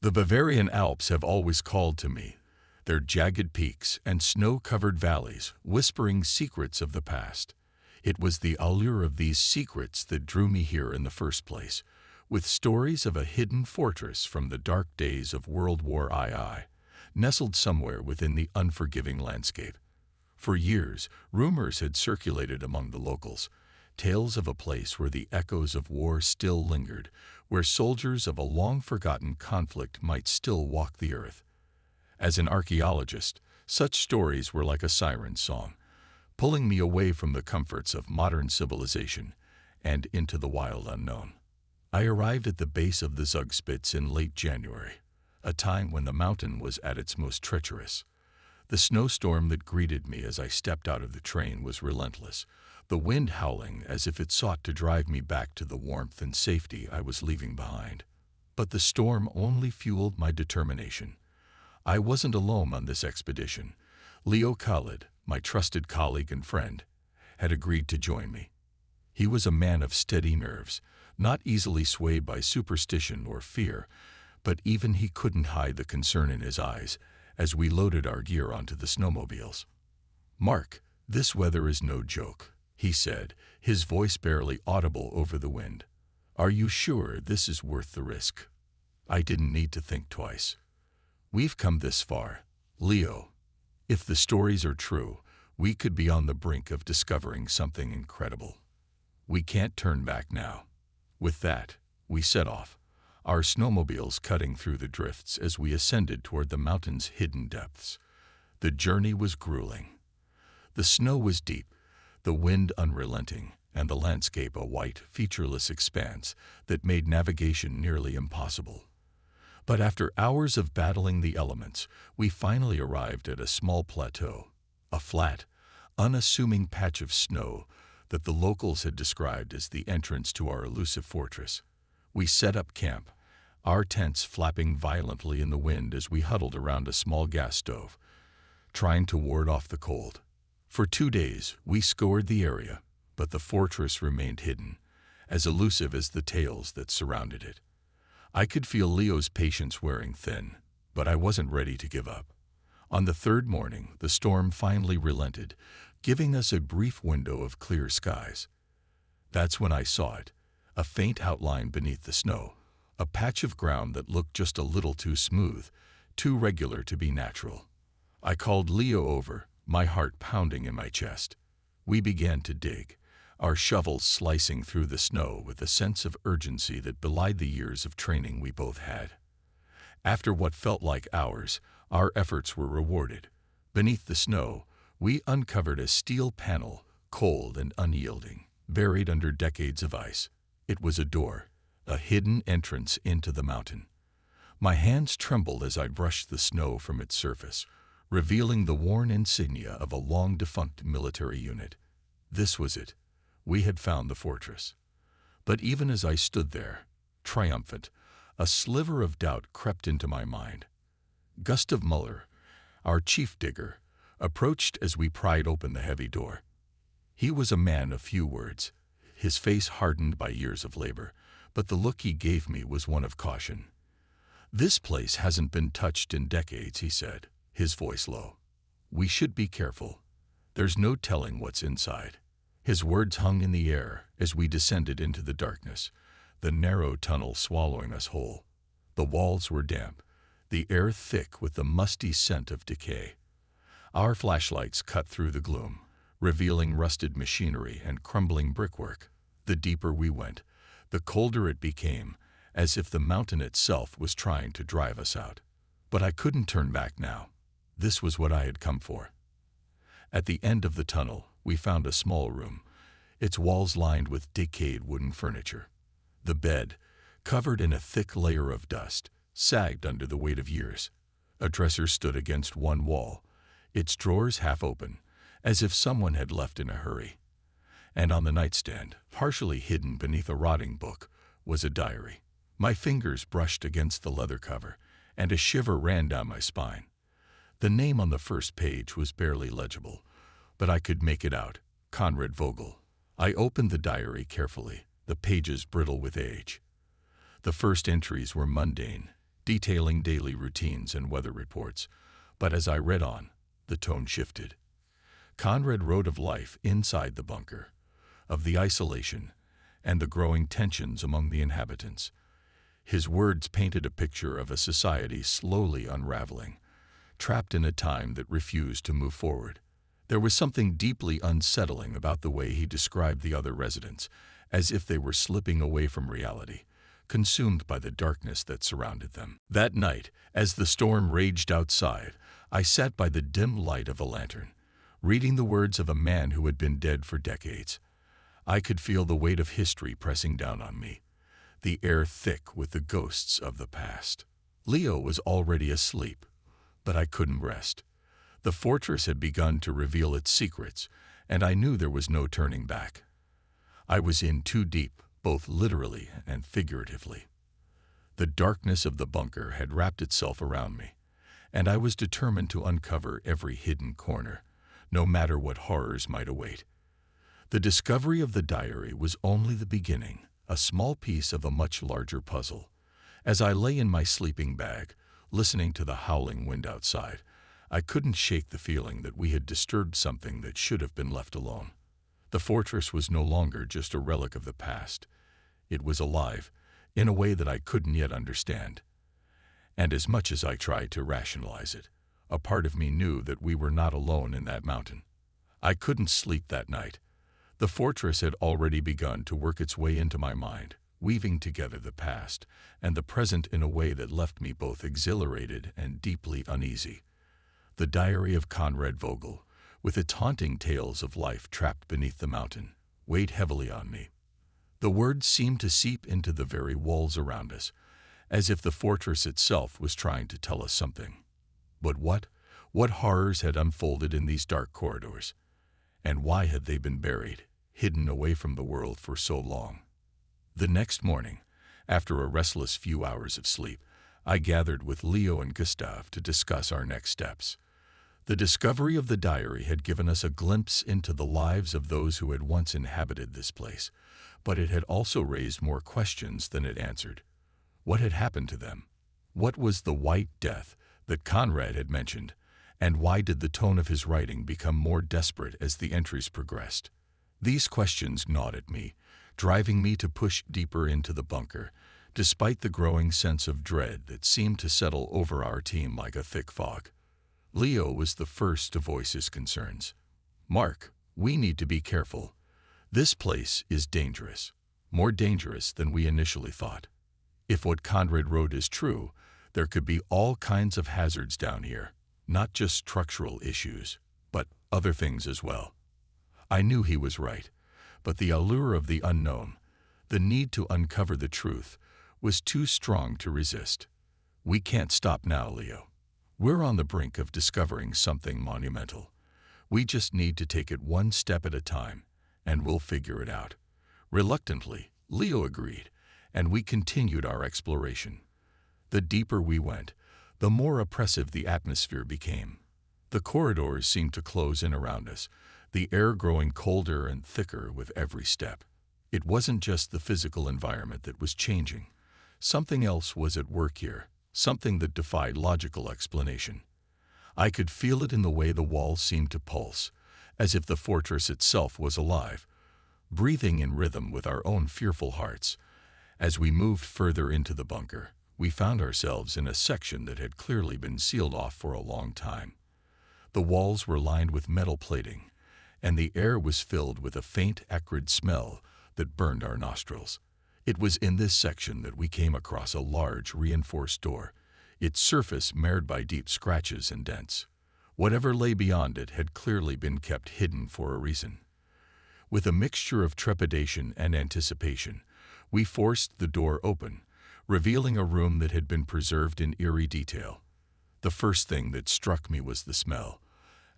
The Bavarian Alps have always called to me, their jagged peaks and snow-covered valleys whispering secrets of the past. It was the allure of these secrets that drew me here in the first place, with stories of a hidden fortress from the dark days of World War II, nestled somewhere within the unforgiving landscape. For years, rumors had circulated among the locals, tales of a place where the echoes of war still lingered, where soldiers of a long-forgotten conflict might still walk the earth. As an archaeologist, such stories were like a siren song, pulling me away from the comforts of modern civilization and into the wild unknown. I arrived at the base of the Zugspitze in late January, a time when the mountain was at its most treacherous. The snowstorm that greeted me as I stepped out of the train was relentless, the wind howling as if it sought to drive me back to the warmth and safety I was leaving behind. But the storm only fueled my determination. I wasn't alone on this expedition. Leo Khalid, my trusted colleague and friend, had agreed to join me. He was a man of steady nerves, not easily swayed by superstition or fear, but even he couldn't hide the concern in his eyes as we loaded our gear onto the snowmobiles. "Mark, this weather is no joke," he said, his voice barely audible over the wind. "Are you sure this is worth the risk?" I didn't need to think twice. "We've come this far, Leo. If the stories are true, we could be on the brink of discovering something incredible. We can't turn back now." With that, we set off, our snowmobiles cutting through the drifts as we ascended toward the mountain's hidden depths. The journey was grueling. The snow was deep, the wind unrelenting, and the landscape a white, featureless expanse that made navigation nearly impossible. But after hours of battling the elements, we finally arrived at a small plateau, a flat, unassuming patch of snow that the locals had described as the entrance to our elusive fortress. We set up camp, our tents flapping violently in the wind as we huddled around a small gas stove, trying to ward off the cold. For 2 days, we scoured the area, but the fortress remained hidden, as elusive as the tales that surrounded it. I could feel Leo's patience wearing thin, but I wasn't ready to give up. On the third morning, the storm finally relented, giving us a brief window of clear skies. That's when I saw it, a faint outline beneath the snow, a patch of ground that looked just a little too smooth, too regular to be natural. I called Leo over, my heart pounding in my chest. We began to dig, our shovels slicing through the snow with a sense of urgency that belied the years of training we both had. After what felt like hours, our efforts were rewarded. Beneath the snow, we uncovered a steel panel, cold and unyielding, buried under decades of ice. It was a door, a hidden entrance into the mountain. My hands trembled as I brushed the snow from its surface, revealing the worn insignia of a long-defunct military unit. This was it. We had found the fortress. But even as I stood there, triumphant, a sliver of doubt crept into my mind. Gustav Muller, our chief digger, approached as we pried open the heavy door. He was a man of few words, his face hardened by years of labor, but the look he gave me was one of caution. "This place hasn't been touched in decades," he said, his voice low. "We should be careful. There's no telling what's inside." His words hung in the air as we descended into the darkness, the narrow tunnel swallowing us whole. The walls were damp, the air thick with the musty scent of decay. Our flashlights cut through the gloom, revealing rusted machinery and crumbling brickwork. The deeper we went, the colder it became, as if the mountain itself was trying to drive us out. But I couldn't turn back now. This was what I had come for. At the end of the tunnel, we found a small room, its walls lined with decayed wooden furniture. The bed, covered in a thick layer of dust, sagged under the weight of years. A dresser stood against one wall, its drawers half open, as if someone had left in a hurry. And on the nightstand, partially hidden beneath a rotting book, was a diary. My fingers brushed against the leather cover, and a shiver ran down my spine. The name on the first page was barely legible, but I could make it out, Conrad Vogel. I opened the diary carefully, the pages brittle with age. The first entries were mundane, detailing daily routines and weather reports. But as I read on, the tone shifted. Conrad wrote of life inside the bunker, of the isolation, and the growing tensions among the inhabitants. His words painted a picture of a society slowly unraveling, trapped in a time that refused to move forward. There was something deeply unsettling about the way he described the other residents, as if they were slipping away from reality, consumed by the darkness that surrounded them. That night, as the storm raged outside, I sat by the dim light of a lantern, reading the words of a man who had been dead for decades. I could feel the weight of history pressing down on me, the air thick with the ghosts of the past. Leo was already asleep, but I couldn't rest. The fortress had begun to reveal its secrets, and I knew there was no turning back. I was in too deep, both literally and figuratively. The darkness of the bunker had wrapped itself around me, and I was determined to uncover every hidden corner, no matter what horrors might await. The discovery of the diary was only the beginning, a small piece of a much larger puzzle. As I lay in my sleeping bag, listening to the howling wind outside, I couldn't shake the feeling that we had disturbed something that should have been left alone. The fortress was no longer just a relic of the past. It was alive, in a way that I couldn't yet understand. And as much as I tried to rationalize it, a part of me knew that we were not alone in that mountain. I couldn't sleep that night. The fortress had already begun to work its way into my mind, weaving together the past and the present in a way that left me both exhilarated and deeply uneasy. The diary of Conrad Vogel, with its haunting tales of life trapped beneath the mountain, weighed heavily on me. The words seemed to seep into the very walls around us, as if the fortress itself was trying to tell us something. But what horrors had unfolded in these dark corridors? And why had they been buried, hidden away from the world for so long? The next morning, after a restless few hours of sleep, I gathered with Leo and Gustave to discuss our next steps. The discovery of the diary had given us a glimpse into the lives of those who had once inhabited this place, but it had also raised more questions than it answered. What had happened to them? What was the White Death that Conrad had mentioned, and why did the tone of his writing become more desperate as the entries progressed? These questions gnawed at me, driving me to push deeper into the bunker, despite the growing sense of dread that seemed to settle over our team like a thick fog. Leo was the first to voice his concerns. "Mark, we need to be careful. This place is dangerous, more dangerous than we initially thought. If what Conrad wrote is true, there could be all kinds of hazards down here, not just structural issues, but other things as well." I knew he was right, but the allure of the unknown, the need to uncover the truth, was too strong to resist. "We can't stop now, Leo. We're on the brink of discovering something monumental. We just need to take it one step at a time, and we'll figure it out." Reluctantly, Leo agreed, and we continued our exploration. The deeper we went, the more oppressive the atmosphere became. The corridors seemed to close in around us, the air growing colder and thicker with every step. It wasn't just the physical environment that was changing. Something else was at work here, something that defied logical explanation. I could feel it in the way the walls seemed to pulse, as if the fortress itself was alive, breathing in rhythm with our own fearful hearts. As we moved further into the bunker, we found ourselves in a section that had clearly been sealed off for a long time. The walls were lined with metal plating, and the air was filled with a faint, acrid smell that burned our nostrils. It was in this section that we came across a large, reinforced door, its surface marred by deep scratches and dents. Whatever lay beyond it had clearly been kept hidden for a reason. With a mixture of trepidation and anticipation, we forced the door open, revealing a room that had been preserved in eerie detail. The first thing that struck me was the smell,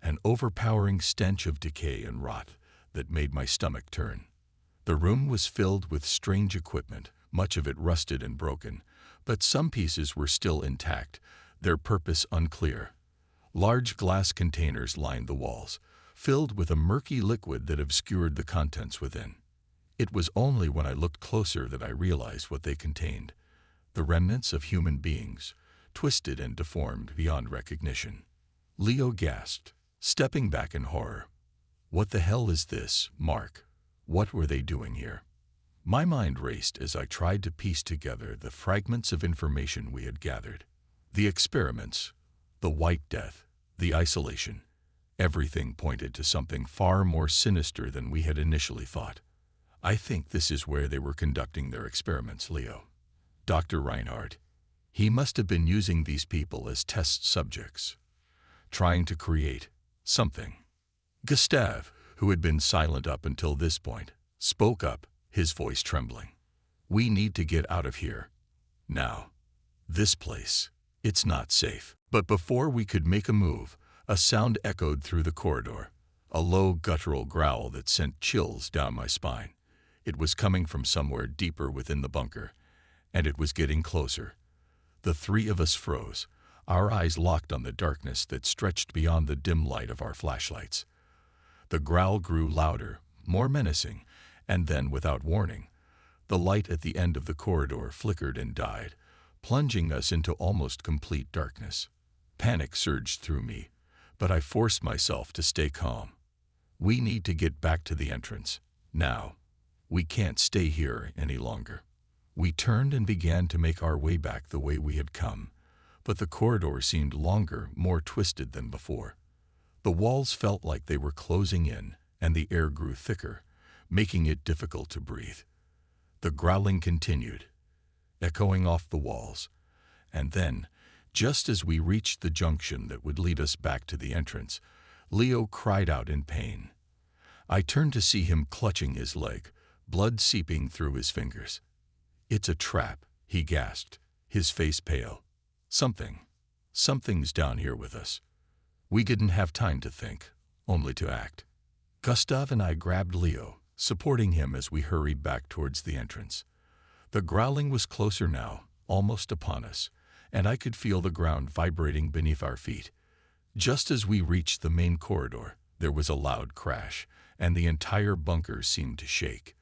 an overpowering stench of decay and rot that made my stomach turn. The room was filled with strange equipment, much of it rusted and broken, but some pieces were still intact, their purpose unclear. Large glass containers lined the walls, filled with a murky liquid that obscured the contents within. It was only when I looked closer that I realized what they contained. the remnants of human beings, twisted and deformed beyond recognition. Leo gasped, stepping back in horror. "What the hell is this, Mark? What were they doing here?" My mind raced as I tried to piece together the fragments of information we had gathered. The experiments, the White Death, the isolation, everything pointed to something far more sinister than we had initially thought. "I think this is where they were conducting their experiments, Leo. Dr. Reinhardt. He must have been using these people as test subjects, trying to create something." Gustave, who had been silent up until this point, spoke up, his voice trembling. "We need to get out of here. Now. This place, it's not safe." But before we could make a move, a sound echoed through the corridor, a low guttural growl that sent chills down my spine. It was coming from somewhere deeper within the bunker, and it was getting closer. The three of us froze, our eyes locked on the darkness that stretched beyond the dim light of our flashlights. The growl grew louder, more menacing, and then, without warning, the light at the end of the corridor flickered and died, plunging us into almost complete darkness. Panic surged through me, but I forced myself to stay calm. "We need to get back to the entrance, now. We can't stay here any longer." We turned and began to make our way back the way we had come, but the corridor seemed longer, more twisted than before. The walls felt like they were closing in, and the air grew thicker, making it difficult to breathe. The growling continued, echoing off the walls, and then, just as we reached the junction that would lead us back to the entrance, Leo cried out in pain. I turned to see him clutching his leg, blood seeping through his fingers. "It's a trap," he gasped, his face pale. Something's down here with us." We didn't have time to think, only to act. Gustave and I grabbed Leo, supporting him as we hurried back towards the entrance. The growling was closer now, almost upon us, and I could feel the ground vibrating beneath our feet. Just as we reached the main corridor, there was a loud crash, and the entire bunker seemed to shake.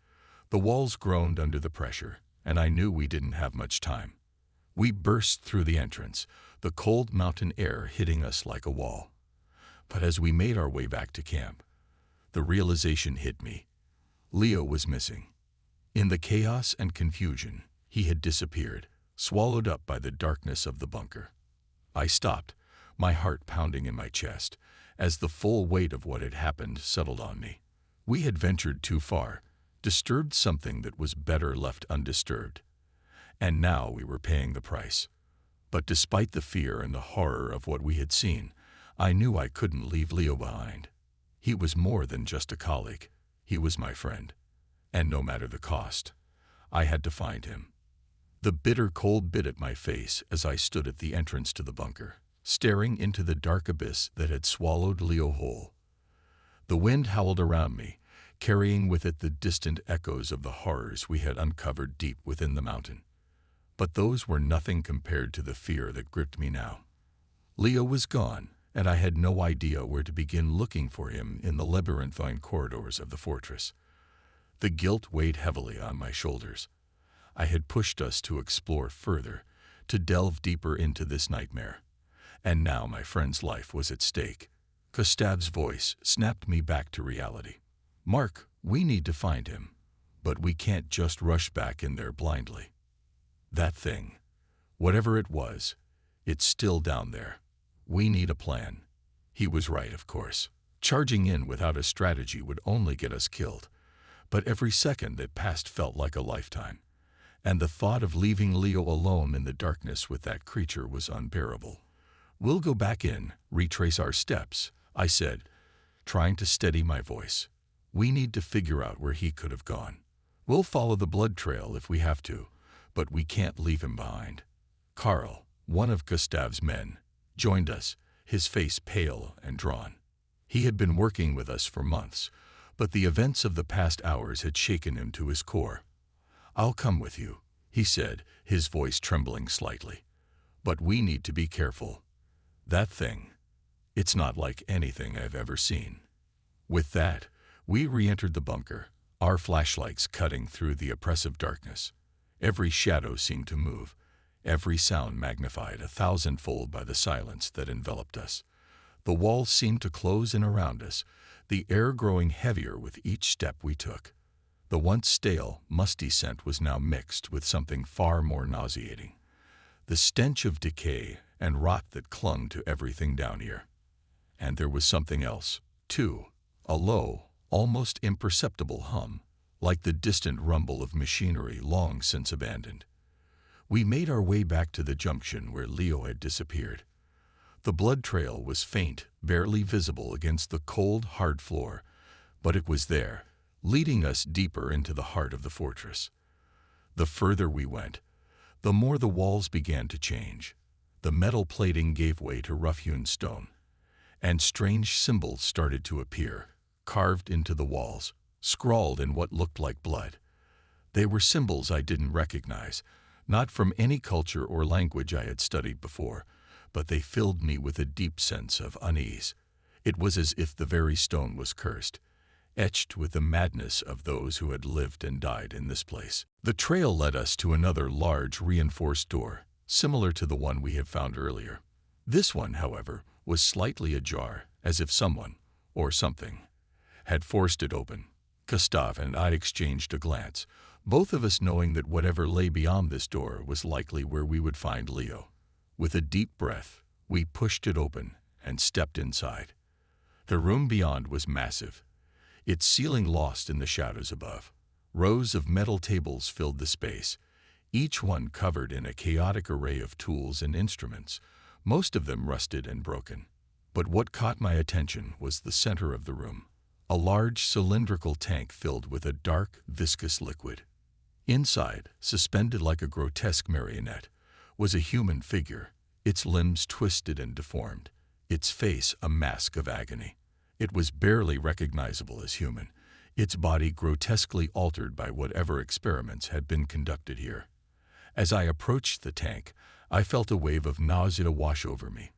The walls groaned under the pressure, and I knew we didn't have much time. We burst through the entrance, the cold mountain air hitting us like a wall. But as we made our way back to camp, the realization hit me. Leo was missing. In the chaos and confusion, he had disappeared, swallowed up by the darkness of the bunker. I stopped, my heart pounding in my chest, as the full weight of what had happened settled on me. We had ventured too far, disturbed something that was better left undisturbed. And now we were paying the price. But despite the fear and the horror of what we had seen, I knew I couldn't leave Leo behind. He was more than just a colleague. He was my friend. And no matter the cost, I had to find him. The bitter cold bit at my face as I stood at the entrance to the bunker, staring into the dark abyss that had swallowed Leo whole. The wind howled around me, carrying with it the distant echoes of the horrors we had uncovered deep within the mountain. But those were nothing compared to the fear that gripped me now. Leo was gone, and I had no idea where to begin looking for him in the labyrinthine corridors of the fortress. The guilt weighed heavily on my shoulders. I had pushed us to explore further, to delve deeper into this nightmare. And now my friend's life was at stake. Gustave's voice snapped me back to reality. "Mark, we need to find him, but we can't just rush back in there blindly. That thing, whatever it was, it's still down there. We need a plan." He was right, of course. Charging in without a strategy would only get us killed. But every second that passed felt like a lifetime. And the thought of leaving Leo alone in the darkness with that creature was unbearable. "We'll go back in, retrace our steps," I said, trying to steady my voice. "We need to figure out where he could have gone. We'll follow the blood trail if we have to, but we can't leave him behind." Carl, one of Gustave's men, joined us, his face pale and drawn. He had been working with us for months, but the events of the past hours had shaken him to his core. "I'll come with you," he said, his voice trembling slightly. "But we need to be careful. That thing, it's not like anything I've ever seen." With that, we re-entered the bunker, our flashlights cutting through the oppressive darkness. Every shadow seemed to move, every sound magnified 1,000-fold by the silence that enveloped us. The walls seemed to close in around us, the air growing heavier with each step we took. The once stale, musty scent was now mixed with something far more nauseating. The stench of decay and rot that clung to everything down here. And there was something else, too, a low, almost imperceptible hum, like the distant rumble of machinery long since abandoned. We made our way back to the junction where Leo had disappeared. The blood trail was faint, barely visible against the cold, hard floor, but it was there, leading us deeper into the heart of the fortress. The further we went, the more the walls began to change. The metal plating gave way to rough-hewn stone, and strange symbols started to appear, carved into the walls, scrawled in what looked like blood. They were symbols I didn't recognize, not from any culture or language I had studied before, but they filled me with a deep sense of unease. It was as if the very stone was cursed, etched with the madness of those who had lived and died in this place. The trail led us to another large, reinforced door, similar to the one we had found earlier. This one, however, was slightly ajar, as if someone, or something, had forced it open. Gustav and I exchanged a glance, both of us knowing that whatever lay beyond this door was likely where we would find Leo. With a deep breath, we pushed it open and stepped inside. The room beyond was massive, its ceiling lost in the shadows above. Rows of metal tables filled the space, each one covered in a chaotic array of tools and instruments, most of them rusted and broken. But what caught my attention was the center of the room, a large cylindrical tank filled with a dark, viscous liquid. Inside, suspended like a grotesque marionette, was a human figure, its limbs twisted and deformed, its face a mask of agony. It was barely recognizable as human, its body grotesquely altered by whatever experiments had been conducted here. As I approached the tank, I felt a wave of nausea wash over me.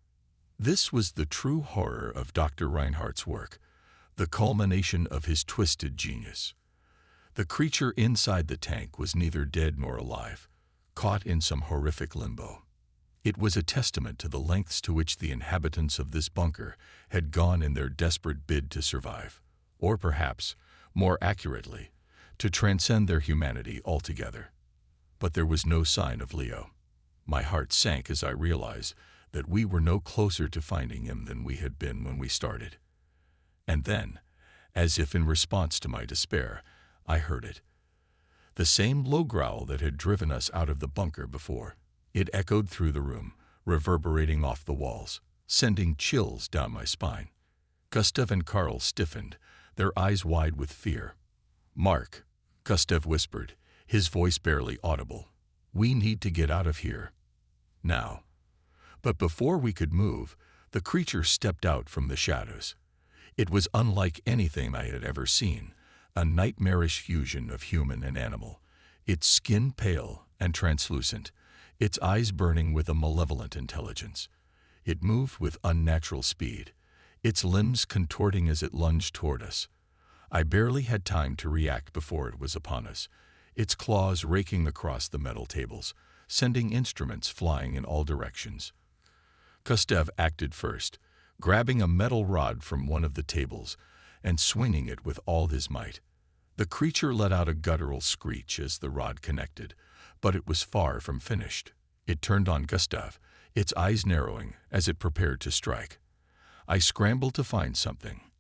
This was the true horror of Dr. Reinhardt's work, the culmination of his twisted genius. The creature inside the tank was neither dead nor alive, caught in some horrific limbo. It was a testament to the lengths to which the inhabitants of this bunker had gone in their desperate bid to survive, or perhaps, more accurately, to transcend their humanity altogether. But there was no sign of Leo. My heart sank as I realized that we were no closer to finding him than we had been when we started. And then, as if in response to my despair, I heard it. The same low growl that had driven us out of the bunker before. It echoed through the room, reverberating off the walls, sending chills down my spine. Gustav and Karl stiffened, their eyes wide with fear. "Mark," Gustav whispered, his voice barely audible. "We need to get out of here. Now." But before we could move, the creature stepped out from the shadows. It was unlike anything I had ever seen, a nightmarish fusion of human and animal, its skin pale and translucent, its eyes burning with a malevolent intelligence. It moved with unnatural speed, its limbs contorting as it lunged toward us. I barely had time to react before it was upon us, its claws raking across the metal tables, sending instruments flying in all directions. Gustav acted first, grabbing a metal rod from one of the tables and swinging it with all his might. The creature let out a guttural screech as the rod connected, but it was far from finished. It turned on Gustav, its eyes narrowing as it prepared to strike. I scrambled to find something,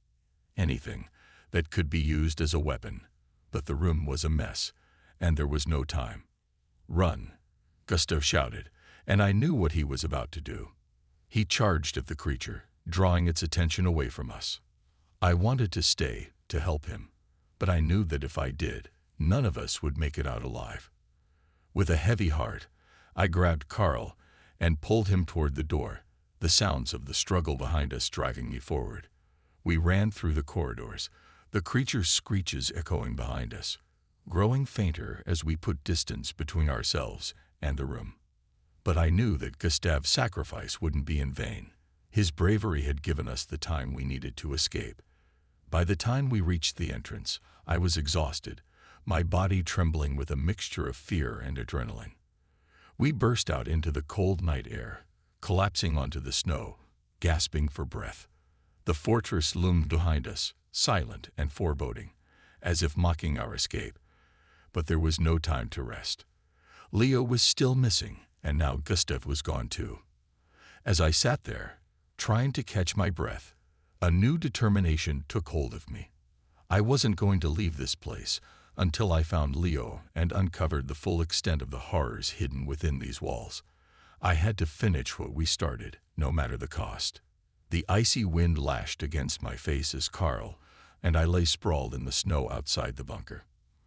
anything, that could be used as a weapon, but the room was a mess, and there was no time. "Run," Gustav shouted, and I knew what he was about to do. He charged at the creature, drawing its attention away from us. I wanted to stay, to help him, but I knew that if I did, none of us would make it out alive. With a heavy heart, I grabbed Karl and pulled him toward the door, the sounds of the struggle behind us driving me forward. We ran through the corridors, the creature's screeches echoing behind us, growing fainter as we put distance between ourselves and the room. But I knew that Gustav's sacrifice wouldn't be in vain. His bravery had given us the time we needed to escape. By the time we reached the entrance, I was exhausted, my body trembling with a mixture of fear and adrenaline. We burst out into the cold night air, collapsing onto the snow, gasping for breath. The fortress loomed behind us, silent and foreboding, as if mocking our escape. But there was no time to rest. Leo was still missing, and now Gustav was gone too. As I sat there, trying to catch my breath, a new determination took hold of me. I wasn't going to leave this place until I found Leo and uncovered the full extent of the horrors hidden within these walls. I had to finish what we started, no matter the cost. The icy wind lashed against my face as Carl and I lay sprawled in the snow outside the bunker.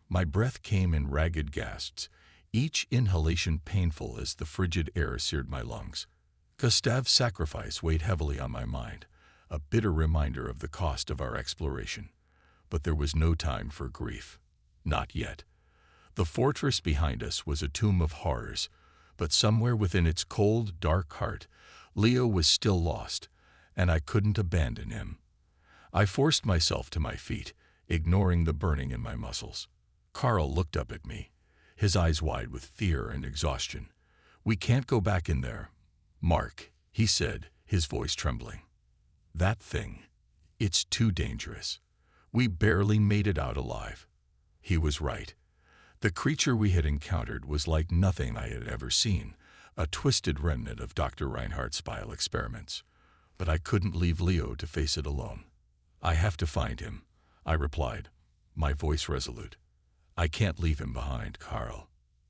My breath came in ragged gasps, each inhalation painful as the frigid air seared my lungs. Gustav's sacrifice weighed heavily on my mind, a bitter reminder of the cost of our exploration. But there was no time for grief. Not yet. The fortress behind us was a tomb of horrors, but somewhere within its cold, dark heart, Leo was still lost, and I couldn't abandon him. I forced myself to my feet, ignoring the burning in my muscles. Carl looked up at me, his eyes wide with fear and exhaustion. "We can't go back in there, Mark," he said, his voice trembling. "That thing, it's too dangerous. We barely made it out alive." He was right. The creature we had encountered was like nothing I had ever seen, a twisted remnant of Dr. Reinhardt's bile experiments. But I couldn't leave Leo to face it alone. "I have to find him," I replied, my voice resolute. "I can't leave him behind, Carl.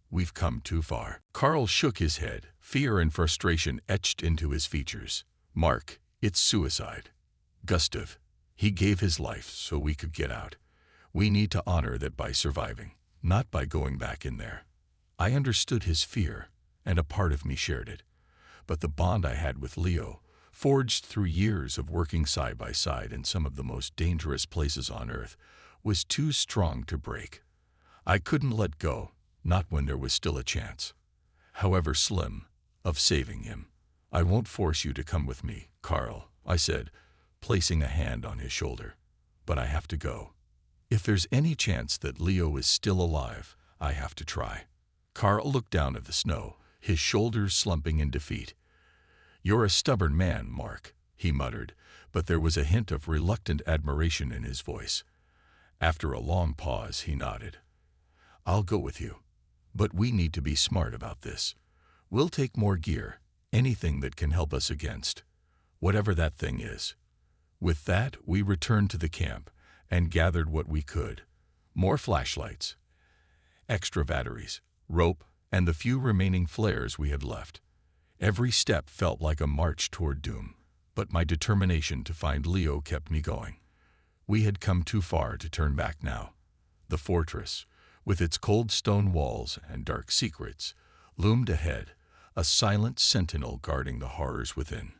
We've come too far." Carl shook his head, fear and frustration etched into his features. "Mark, it's suicide. Gustav, he gave his life so we could get out. We need to honor that by surviving, not by going back in there." I understood his fear, and a part of me shared it. But the bond I had with Leo, forged through years of working side by side in some of the most dangerous places on Earth, was too strong to break. I couldn't let go, not when there was still a chance, however slim, of saving him. "I won't force you to come with me, Carl," I said, placing a hand on his shoulder. "But I have to go. If there's any chance that Leo is still alive, I have to try." Carl looked down at the snow, his shoulders slumping in defeat. "You're a stubborn man, Mark," he muttered, but there was a hint of reluctant admiration in his voice. After a long pause, he nodded. "I'll go with you. But we need to be smart about this. We'll take more gear, anything that can help us against whatever that thing is." With that, we returned to the camp and gathered what we could. More flashlights, extra batteries, rope, and the few remaining flares we had left. Every step felt like a march toward doom, but my determination to find Leo kept me going. We had come too far to turn back now. The fortress, with its cold stone walls and dark secrets, loomed ahead, a silent sentinel guarding the horrors within.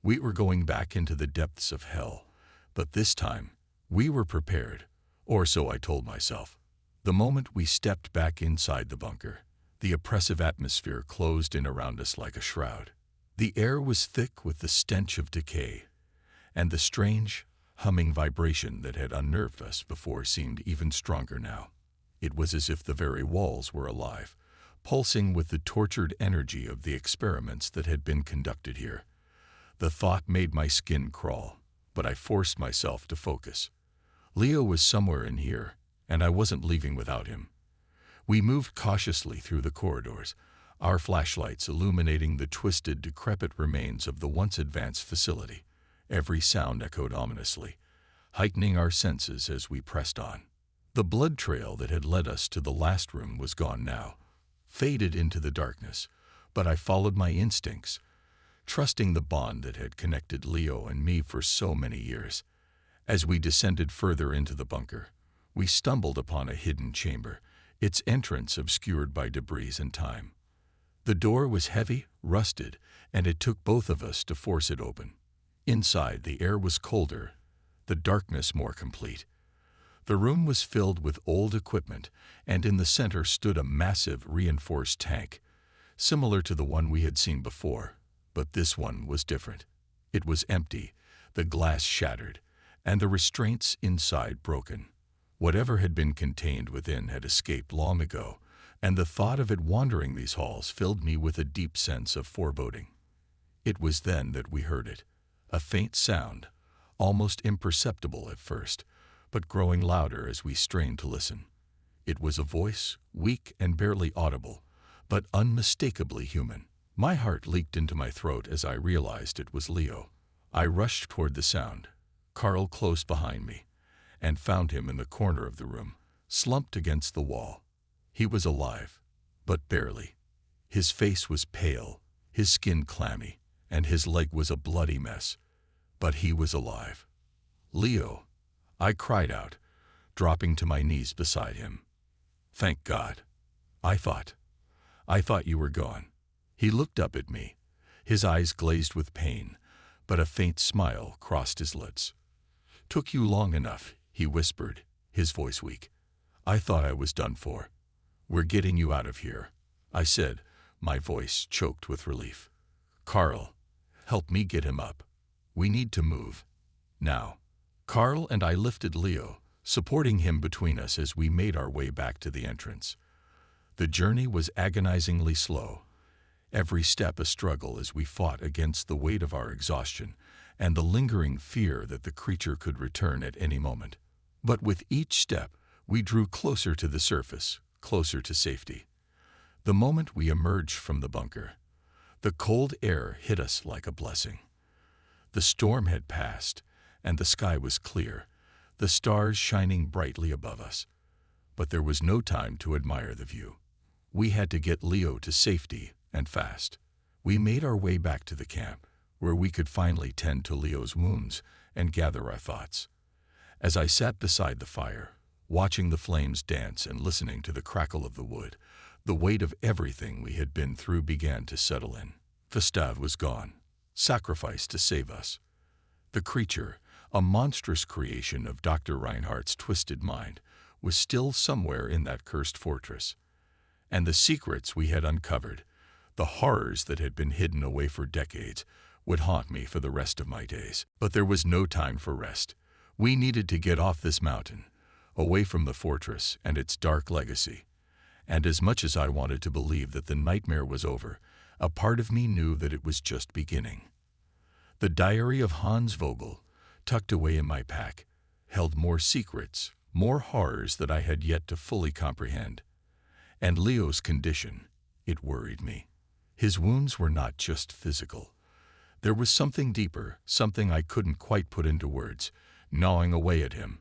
We were going back into the depths of hell, but this time, we were prepared, or so I told myself. The moment we stepped back inside the bunker, the oppressive atmosphere closed in around us like a shroud. The air was thick with the stench of decay, and the strange, humming vibration that had unnerved us before seemed even stronger now. It was as if the very walls were alive, pulsing with the tortured energy of the experiments that had been conducted here. The thought made my skin crawl, but I forced myself to focus. Leo was somewhere in here, and I wasn't leaving without him. We moved cautiously through the corridors, our flashlights illuminating the twisted, decrepit remains of the once advanced facility. Every sound echoed ominously, heightening our senses as we pressed on. The blood trail that had led us to the last room was gone now, faded into the darkness, but I followed my instincts, trusting the bond that had connected Leo and me for so many years. As we descended further into the bunker, we stumbled upon a hidden chamber, its entrance obscured by debris and time. The door was heavy, rusted, and it took both of us to force it open. Inside, the air was colder, the darkness more complete. The room was filled with old equipment, and in the center stood a massive, reinforced tank, similar to the one we had seen before, but this one was different. It was empty, the glass shattered, and the restraints inside broken. Whatever had been contained within had escaped long ago, and the thought of it wandering these halls filled me with a deep sense of foreboding. It was then that we heard it, a faint sound, almost imperceptible at first, but growing louder as we strained to listen. It was a voice, weak and barely audible, but unmistakably human. My heart leaped into my throat as I realized it was Leo. I rushed toward the sound, Carl close behind me, and found him in the corner of the room, slumped against the wall. He was alive, but barely. His face was pale, his skin clammy, and his leg was a bloody mess, but he was alive. "Leo," I cried out, dropping to my knees beside him. "Thank God. I thought you were gone." He looked up at me, his eyes glazed with pain, but a faint smile crossed his lips. "Took you long enough," he whispered, his voice weak. "I thought I was done for." "We're getting you out of here," I said, my voice choked with relief. "Carl, help me get him up. We need to move. Now." Carl and I lifted Leo, supporting him between us as we made our way back to the entrance. The journey was agonizingly slow, every step a struggle as we fought against the weight of our exhaustion and the lingering fear that the creature could return at any moment. But with each step, we drew closer to the surface, closer to safety. The moment we emerged from the bunker, the cold air hit us like a blessing. The storm had passed, and the sky was clear, the stars shining brightly above us. But there was no time to admire the view. We had to get Leo to safety, and fast. We made our way back to the camp, where we could finally tend to Leo's wounds and gather our thoughts. As I sat beside the fire, watching the flames dance and listening to the crackle of the wood, the weight of everything we had been through began to settle in. Gustav was gone, sacrificed to save us. The creature, a monstrous creation of Dr. Reinhardt's twisted mind, was still somewhere in that cursed fortress. And the secrets we had uncovered, the horrors that had been hidden away for decades, would haunt me for the rest of my days. But there was no time for rest. We needed to get off this mountain, away from the fortress and its dark legacy. And as much as I wanted to believe that the nightmare was over, a part of me knew that it was just beginning. The diary of Hans Vogel, tucked away in my pack, held more secrets, more horrors that I had yet to fully comprehend. And Leo's condition, it worried me. His wounds were not just physical. There was something deeper, something I couldn't quite put into words, gnawing away at him.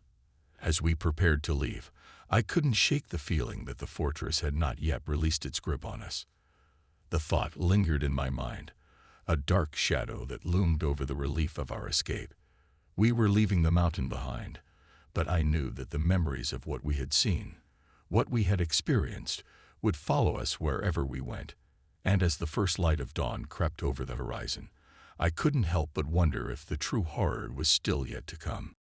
As we prepared to leave, I couldn't shake the feeling that the fortress had not yet released its grip on us. The thought lingered in my mind, a dark shadow that loomed over the relief of our escape. We were leaving the mountain behind, but I knew that the memories of what we had seen, what we had experienced, would follow us wherever we went. And as the first light of dawn crept over the horizon, I couldn't help but wonder if the true horror was still yet to come.